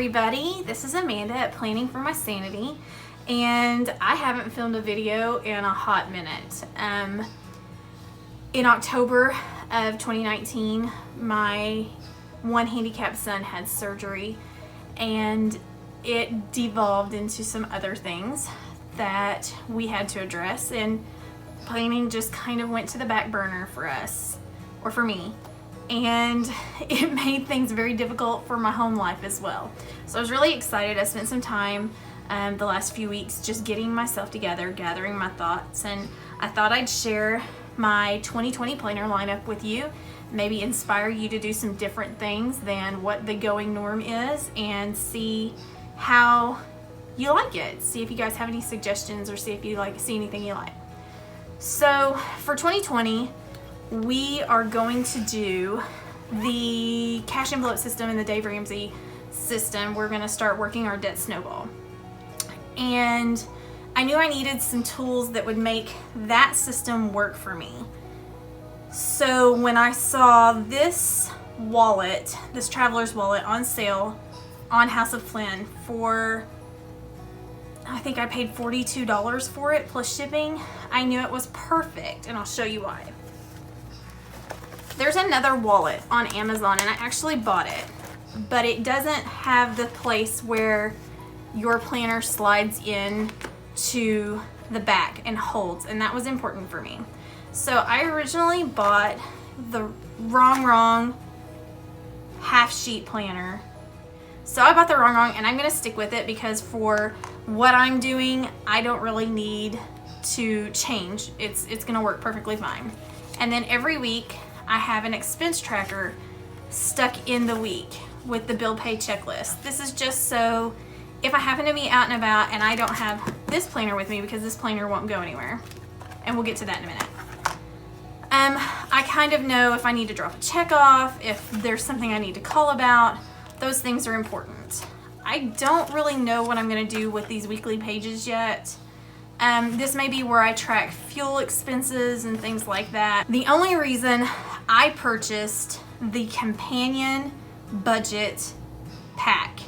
everybody, this is Amanda at Planning for My Sanity, and I haven't filmed a video in a hot minute. In October of 2019, my one handicapped son had surgery, and it devolved into some other things that we had to address, and planning just kind of went to the back burner for us, or for me. And it made things very difficult for my home life as well. So I was really excited. I spent some time the last few weeks just getting myself together, gathering my thoughts, and I thought I'd share my 2020 planner lineup with you, maybe inspire you to do some different things than what the going norm is, and see how you like it. See if you guys have any suggestions, or see if you see anything you like. So for 2020, we are going to do the cash envelope system and the Dave Ramsey system. We're going to start working our debt snowball. And I knew I needed some tools that would make that system work for me. So when I saw this wallet, this traveler's wallet, on sale on House of Flynn for, I think I paid $42 for it plus shipping, I knew it was perfect, and I'll show you why. There's another wallet on Amazon, and I actually bought it, but it doesn't have the place where your planner slides in to the back and holds, and that was important for me. So I originally bought the wrong half sheet planner. So I bought the wrong, and I'm gonna stick with it because for what I'm doing, I don't really need to change. It's gonna work perfectly fine. And then every week, I have an expense tracker stuck in the week with the bill pay checklist. This is just so if I happen to be out and about and I don't have this planner with me, because this planner won't go anywhere, and we'll get to that in a minute. I kind of know if I need to drop a check off, if there's something I need to call about. Those things are important. I don't really know what I'm gonna do with these weekly pages yet. This may be where I track fuel expenses and things like that. The only reason I purchased the companion budget pack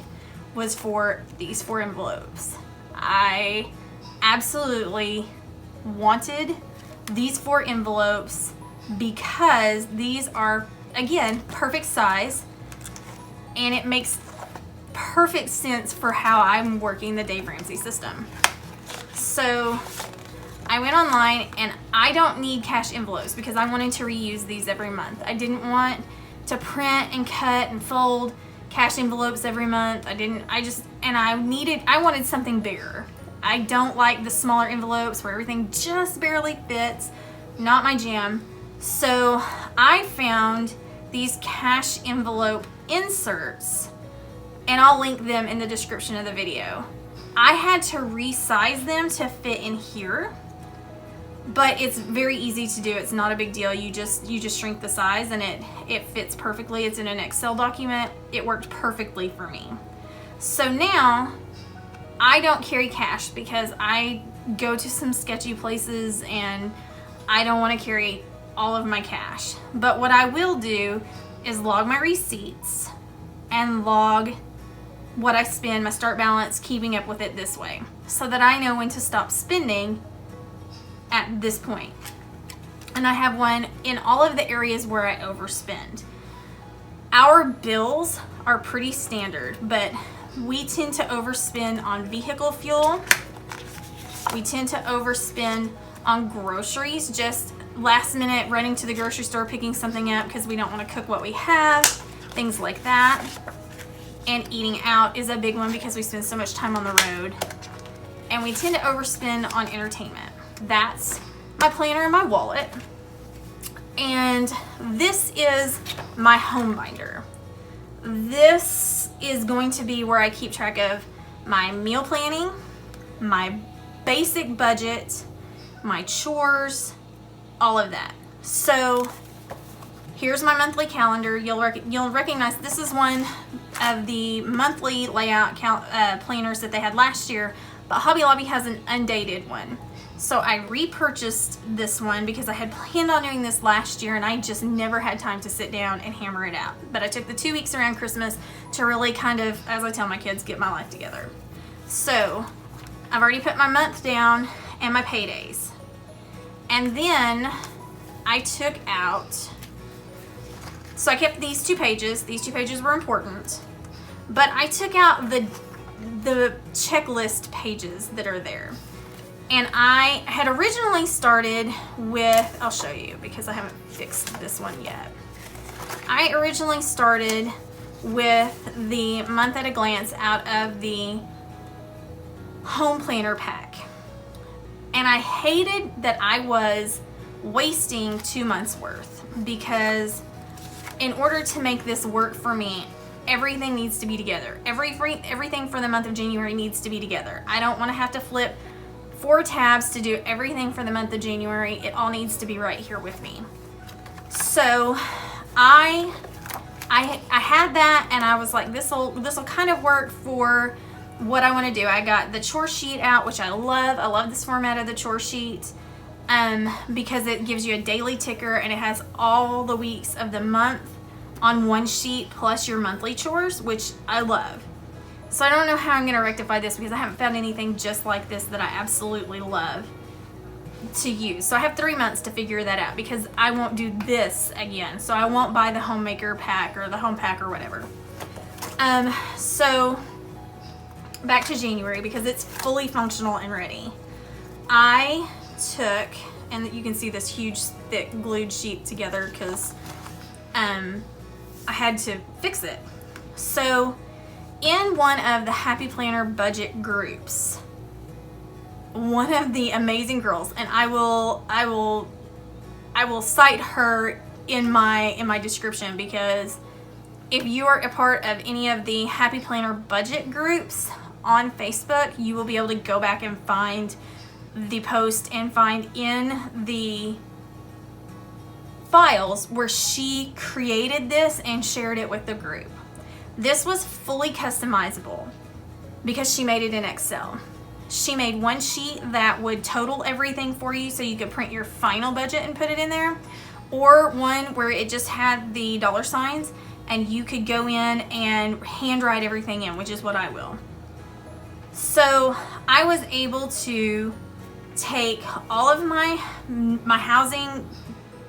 was for these 4 envelopes. I absolutely wanted these 4 envelopes because these are, again, perfect size, and it makes perfect sense for how I'm working the Dave Ramsey system. So I went online, and I don't need cash envelopes because I wanted to reuse these every month. I didn't want to print and cut and fold cash envelopes every month. I wanted something bigger. I don't like the smaller envelopes where everything just barely fits. Not my jam. So I found these cash envelope inserts, and I'll link them in the description of the video. I had to resize them to fit in here, but it's very easy to do. It's not a big deal. You just shrink the size, and it fits perfectly. It's in an Excel document. It worked perfectly for me. So now I don't carry cash because I go to some sketchy places and I don't want to carry all of my cash. But what I will do is log my receipts and log what I spend, my start balance, keeping up with it this way, so that I know when to stop spending at this point. And I have one in all of the areas where I overspend. Our bills are pretty standard, but we tend to overspend on vehicle fuel. We tend to overspend on groceries, just last minute running to the grocery store, picking something up because we don't want to cook what we have, things like that. And eating out is a big one because we spend so much time on the road. And we tend to overspend on entertainment. That's my planner and my wallet. And this is my home binder. This is going to be where I keep track of my meal planning, my basic budget, my chores, all of that. So here's my monthly calendar. You'll recognize this is one of the monthly layout planners that they had last year, but Hobby Lobby has an undated one. So I repurchased this one because I had planned on doing this last year and I just never had time to sit down and hammer it out. But I took the 2 weeks around Christmas to really kind of, as I tell my kids, get my life together. So I've already put my month down and my paydays. And then I took out, so I kept these 2 pages. These 2 pages were important. But I took out the checklist pages that are there. And I had originally started with, I'll show you because I haven't fixed this one yet. I originally started with the month at a glance out of the home planner pack. And I hated that I was wasting 2 months worth, because in order to make this work for me, everything needs to be together. Everything for the month of January needs to be together. I don't want to have to flip 4 tabs to do everything for the month of January. It all needs to be right here with me. So I had that, and I was like, this'll kind of work for what I want to do. I got the chore sheet out, which I love. I love this format of the chore sheet because it gives you a daily ticker and it has all the weeks of the month on one sheet plus your monthly chores, which I love. So I don't know how I'm going to rectify this because I haven't found anything just like this that I absolutely love to use. So I have 3 months to figure that out because I won't do this again. So I won't buy the homemaker pack or the home pack or whatever. So back to January because it's fully functional and ready. I took, and you can see this huge thick glued sheet together because I had to fix it. So in one of the Happy Planner budget groups, one of the amazing girls, and I will cite her in my description, because if you are a part of any of the Happy Planner budget groups on Facebook, you will be able to go back and find the post and find in the files where she created this and shared it with the group. This was fully customizable because she made it in Excel. She made one sheet that would total everything for you so you could print your final budget and put it in there, or one where it just had the dollar signs and you could go in and handwrite everything in, which is what I will. So I was able to take all of my housing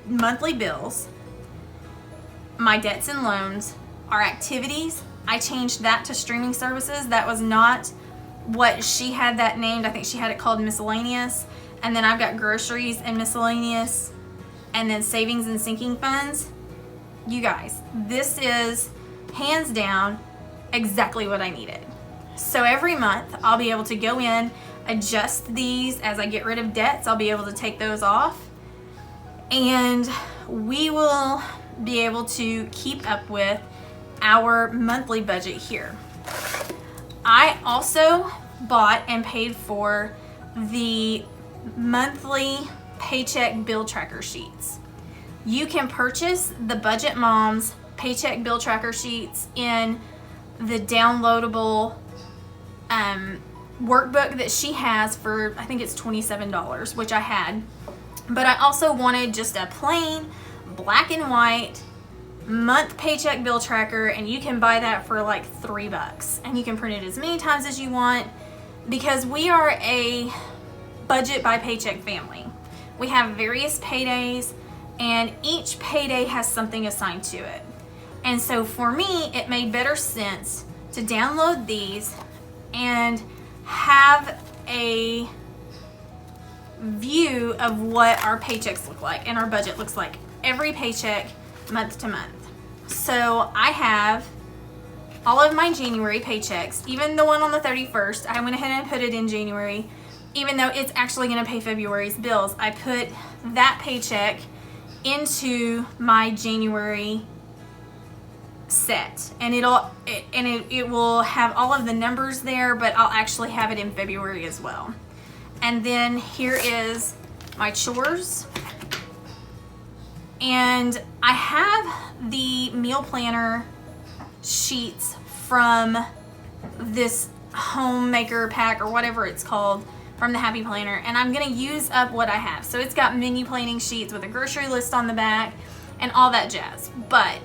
monthly bills, my debts and loans, our activities. I changed that to streaming services. That was not what she had that named. I think she had it called miscellaneous. And then I've got groceries and miscellaneous, and then savings and sinking funds. You guys, this is hands down exactly what I needed. So every month I'll be able to go in, adjust these as I get rid of debts. I'll be able to take those off, and we will be able to keep up with our monthly budget here. I also bought and paid for the monthly paycheck bill tracker sheets. You can purchase the Budget Moms paycheck bill tracker sheets in the downloadable workbook that she has for, I think it's $27, which I had. But I also wanted just a plain black and white month paycheck bill tracker, and you can buy that for like $3, and you can print it as many times as you want, because we are a budget by paycheck family. We have various paydays, and each payday has something assigned to it. And so for me, it made better sense to download these and have a view of what our paychecks look like and our budget looks like every paycheck month to month. So I have all of my January paychecks, even the one on the 31st. I went ahead and put it in January, even though it's actually going to pay February's bills. I put that paycheck into my January set, and it will have all of the numbers there, but I'll actually have it in February as well. And then here is my chores. And I have the meal planner sheets from this homemaker pack or whatever it's called, from the Happy Planner, and I'm gonna use up what I have. So it's got menu planning sheets with a grocery list on the back and all that jazz. But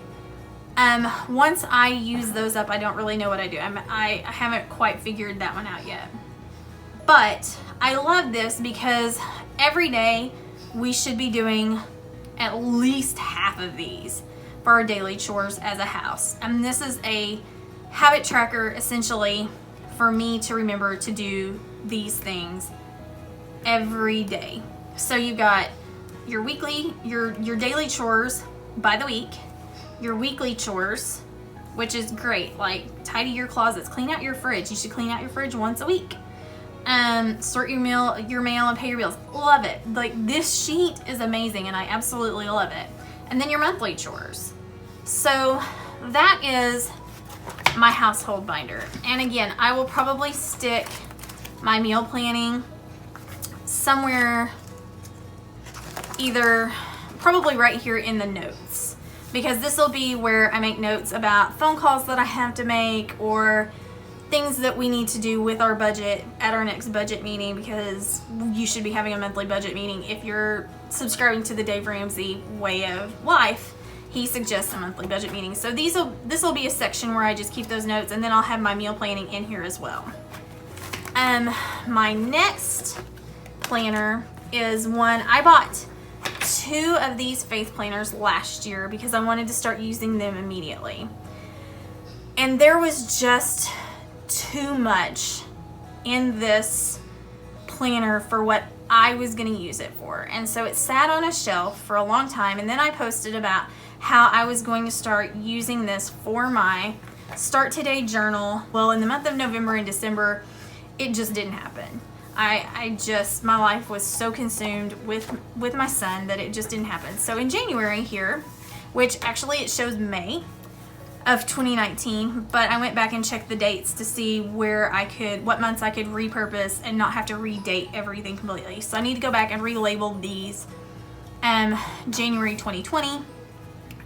once I use those up, I don't really know what I do. I haven't quite figured that one out yet. But I love this because every day we should be doing at least half of these for our daily chores as a house. And this is a habit tracker essentially for me to remember to do these things every day. So you've got your weekly, your daily chores by the week, your weekly chores, which is great, like tidy your closets, clean out your fridge. You should clean out your fridge once a week. Sort your mail and pay your bills. Love it. Like, this sheet is amazing and I absolutely love it. And then your monthly chores. So that is my household binder. And again, I will probably stick my meal planning somewhere, either probably right here in the notes, because this will be where I make notes about phone calls that I have to make or things that we need to do with our budget at our next budget meeting, because you should be having a monthly budget meeting. If you're subscribing to the Dave Ramsey way of life, he suggests a monthly budget meeting. So this will be a section where I just keep those notes, and then I'll have my meal planning in here as well. My next planner is one, I bought 2 of these faith planners last year because I wanted to start using them immediately. And there was just too much in this planner for what I was going to use it for. And so it sat on a shelf for a long time, and then I posted about how I was going to start using this for my Start Today journal. Well, in the month of November and December, it just didn't happen. My life was so consumed with my son that it just didn't happen. So in January here, which actually it shows May of 2019, but I went back and checked the dates to see what months I could repurpose and not have to redate everything completely. So I need to go back and relabel these January 2020,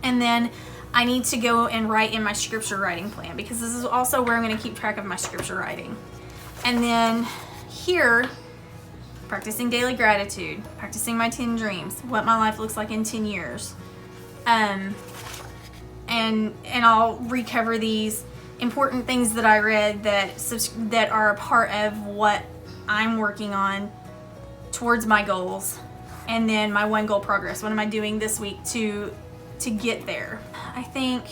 and then I need to go and write in my scripture writing plan, because this is also where I'm going to keep track of my scripture writing. And then here, practicing daily gratitude, practicing my 10 dreams, what my life looks like in 10 years. And I'll recover these important things that I read that are a part of what I'm working on towards my goals. And then my 1 goal progress. What am I doing this week to get there? I think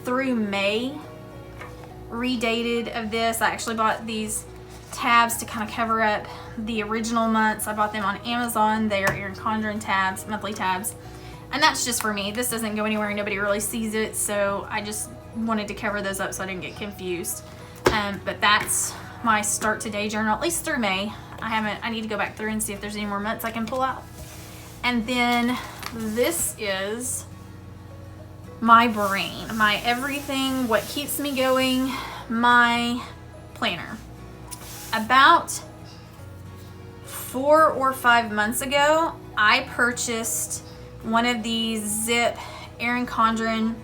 through May, redated of this. I actually bought these tabs to kind of cover up the original months. I bought them on Amazon. They are Erin Condren tabs, monthly tabs. And that's just for me. This doesn't go anywhere. Nobody really sees it. So I just wanted to cover those up so I didn't get confused. But that's my Start Today journal, at least through May. I need to go back through and see if there's any more months I can pull out. And then this is my brain, my everything, what keeps me going, my planner. About 4 or 5 months ago, I purchased one of these Zip Erin Condren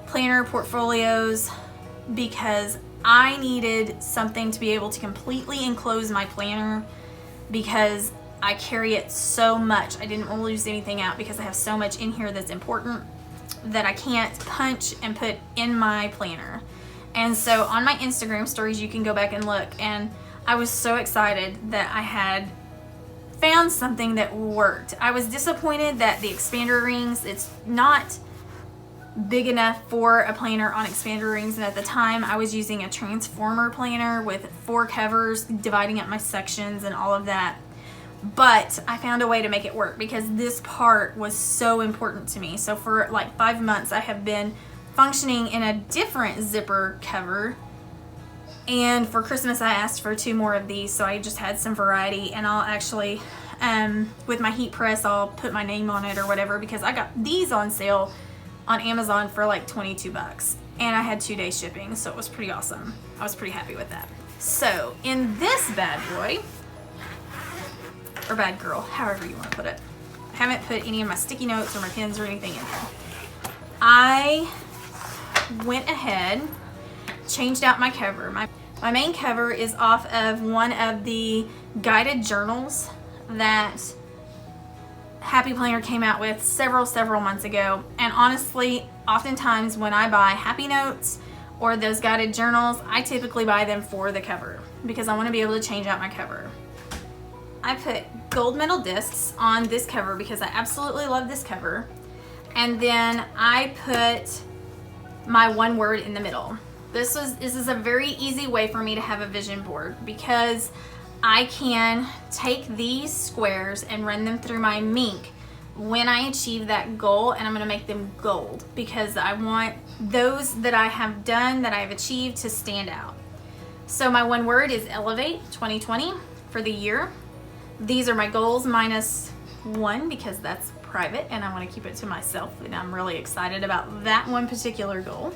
planner portfolios because I needed something to be able to completely enclose my planner, because I carry it so much. I didn't want to lose anything out because I have so much in here that's important that I can't punch and put in my planner. And so on my Instagram stories, you can go back and look, and I was so excited that I had found something that worked. I was disappointed that the expander rings, it's not big enough for a planner on expander rings, and at the time I was using a transformer planner with 4 covers, dividing up my sections and all of that. But I found a way to make it work because this part was so important to me. So for like 5 months, I have been functioning in a different zipper cover. And for Christmas, I asked for 2 more of these, so I just had some variety. And I'll actually, with my heat press, I'll put my name on it or whatever, because I got these on sale on Amazon for like 22 bucks. And I had 2-day shipping, so it was pretty awesome. I was pretty happy with that. So in this bad boy, or bad girl, however you want to put it, I haven't put any of my sticky notes or my pens or anything in there. I went ahead, changed out my cover. My My main cover is off of one of the guided journals that Happy Planner came out with several months ago. And honestly, oftentimes when I buy Happy Notes or those guided journals, I typically buy them for the cover because I want to be able to change out my cover. I put gold medal discs on this cover because I absolutely love this cover. And then I put my one word in the middle. This is a very easy way for me to have a vision board because I can take these squares and run them through my Mink when I achieve that goal, and I'm going to make them gold because I want those that I have done, that I've achieved, to stand out. So my one word is Elevate 2020 for the year. These are my goals minus one because that's private and I want to keep it to myself, and I'm really excited about that one particular goal.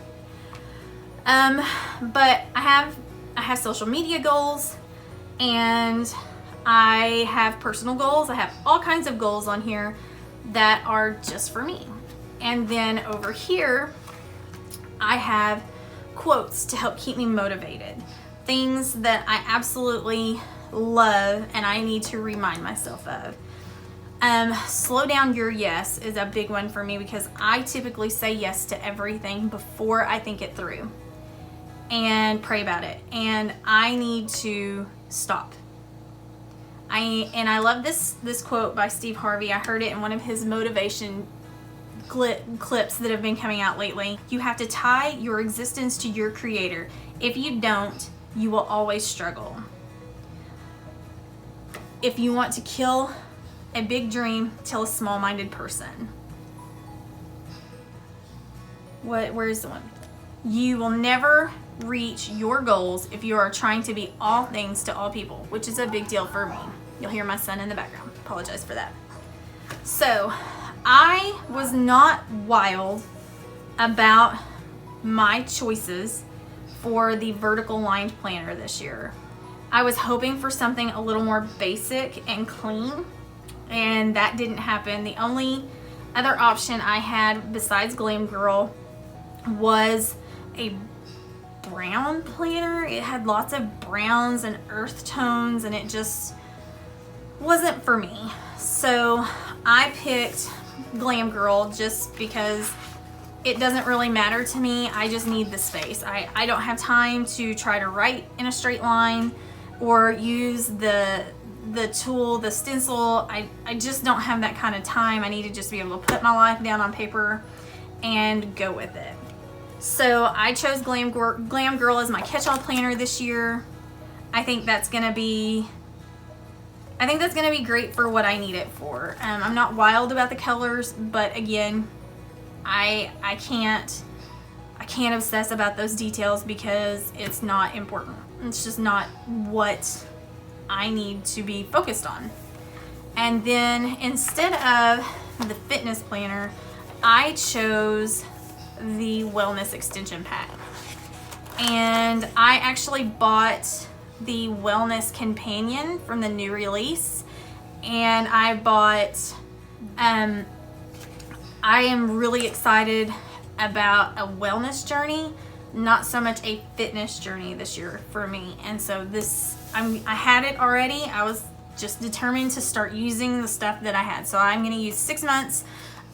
But I have social media goals, and I have personal goals. I have all kinds of goals on here that are just for me. And then over here, I have quotes to help keep me motivated. Things that I absolutely love and I need to remind myself of. Slow down your yes is a big one for me because I typically say yes to everything before I think it through and pray about it. And I need to stop. I love this quote by Steve Harvey. I heard it in one of his motivation clips that have been coming out lately. You have to tie your existence to your creator. If you don't, you will always struggle. If you want to kill a big dream, tell a small-minded person. Where's the one? You will never reach your goals if you are trying to be all things to all people, which is a big deal for me. You'll hear my son in the background. Apologize for that. So, I was not wild about my choices for the vertical lined planner this year. I was hoping for something a little more basic and clean, and that didn't happen. The only other option I had besides Glam Girl was a brown planner. It had lots of browns and earth tones, and it just wasn't for me. So I picked Glam Girl just because it doesn't really matter to me. I just need the space. I don't have time to try to write in a straight line or use the tool, the stencil. I just don't have that kind of time. I need to just be able to put my life down on paper and go with it. So I chose Glam Girl as my catch-all planner this year. I think that's gonna be great for what I need it for. I'm not wild about the colors, but again, I can't obsess about those details because it's not important. It's just not what I need to be focused on. And then instead of the fitness planner, I chose the wellness extension pack. And I actually bought the wellness companion from the new release, and I am really excited about a wellness journey, not so much a fitness journey this year for me. And so I had it already. I was just determined to start using the stuff that I had. So I'm going to use 6 months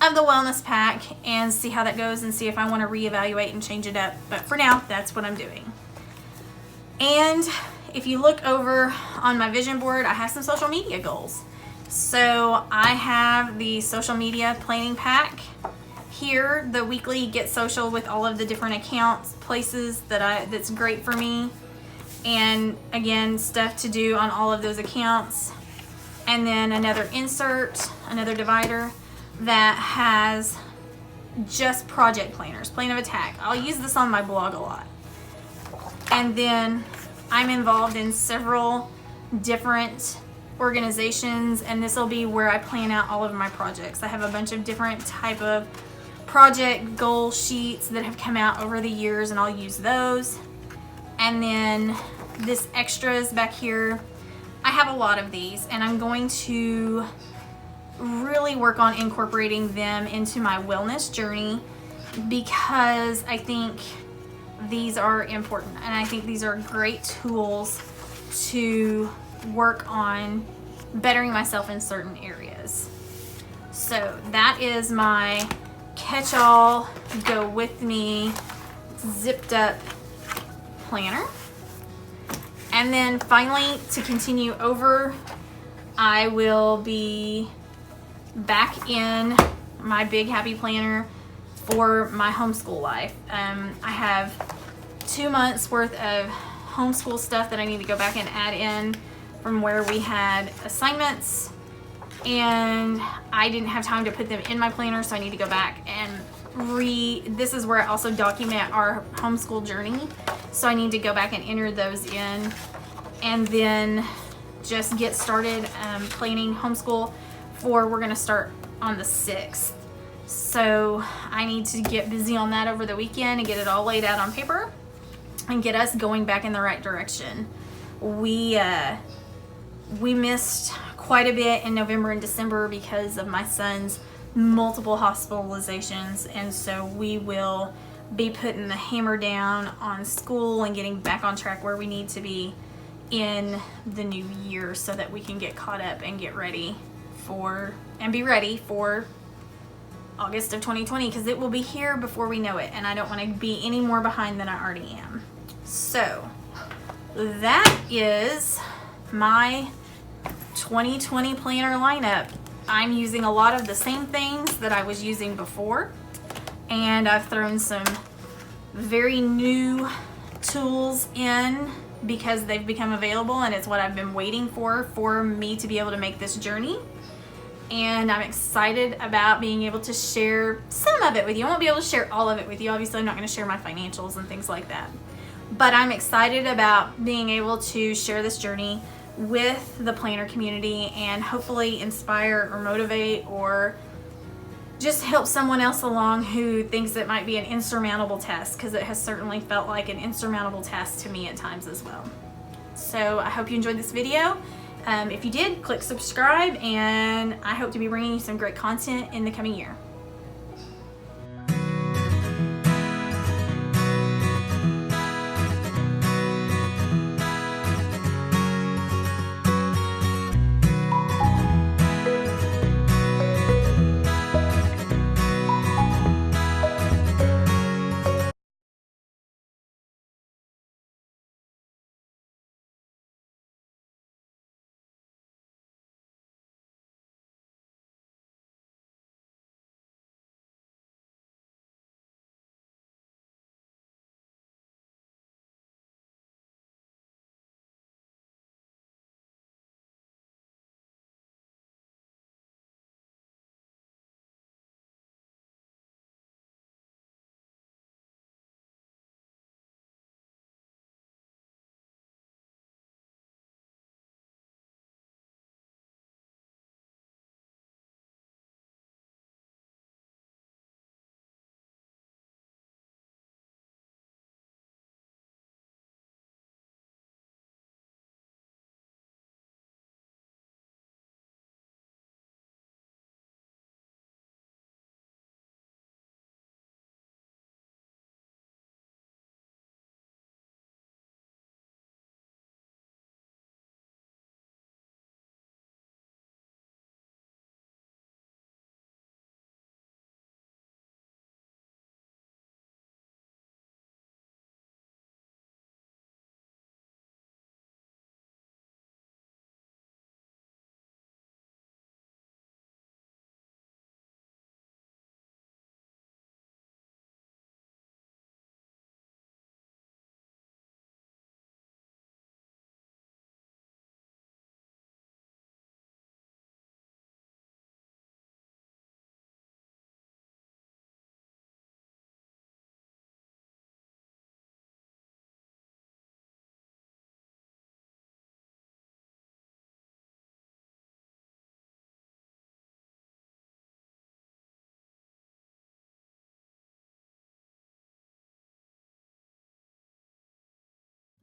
of the wellness pack and see how that goes and see if I want to reevaluate and change it up. But for now, that's what I'm doing. And if you look over on my vision board, I have some social media goals. So I have the social media planning pack here, the weekly Get Social with all of the different accounts, places that's great for me. And again, stuff to do on all of those accounts. And then another insert, another divider that has just project planners, plan of attack. I'll use this on my blog a lot. And then I'm involved in several different organizations, and this will be where I plan out all of my projects. I have a bunch of different type of project goal sheets that have come out over the years, and I'll use those. And then this extras back here, I have a lot of these, and I'm going to really work on incorporating them into my wellness journey because I think these are important, and I think these are great tools to work on bettering myself in certain areas. So that is my catch-all, go with me, zipped up planner. And then finally, to continue over, I will be back in my Big Happy Planner for my homeschool life. I have 2 months worth of homeschool stuff that I need to go back and add in from where we had assignments, and I didn't have time to put them in my planner, so I need to go back and this is where I also document our homeschool journey, so I need to go back and enter those in, and then just get started planning homeschool for, we're gonna start on the 6th. So I need to get busy on that over the weekend and get it all laid out on paper and get us going back in the right direction. We missed quite a bit in November and December because of my son's multiple hospitalizations, and so we will be putting the hammer down on school and getting back on track where we need to be in the new year so that we can get caught up and get ready for, and be ready for August of 2020, because it will be here before we know it, and I don't want to be any more behind than I already am. So that is my 2020 planner lineup. I'm using a lot of the same things that I was using before, and I've thrown some very new tools in because they've become available, and it's what I've been waiting for me to be able to make this journey. And I'm excited about being able to share some of it with you. I won't be able to share all of it with you. Obviously, I'm not going to share my financials and things like that. But I'm excited about being able to share this journey with the planner community and hopefully inspire or motivate or just help someone else along who thinks it might be an insurmountable task, because it has certainly felt like an insurmountable task to me at times as well. So I hope you enjoyed this video. If you did, click subscribe, and I hope to be bringing you some great content in the coming year.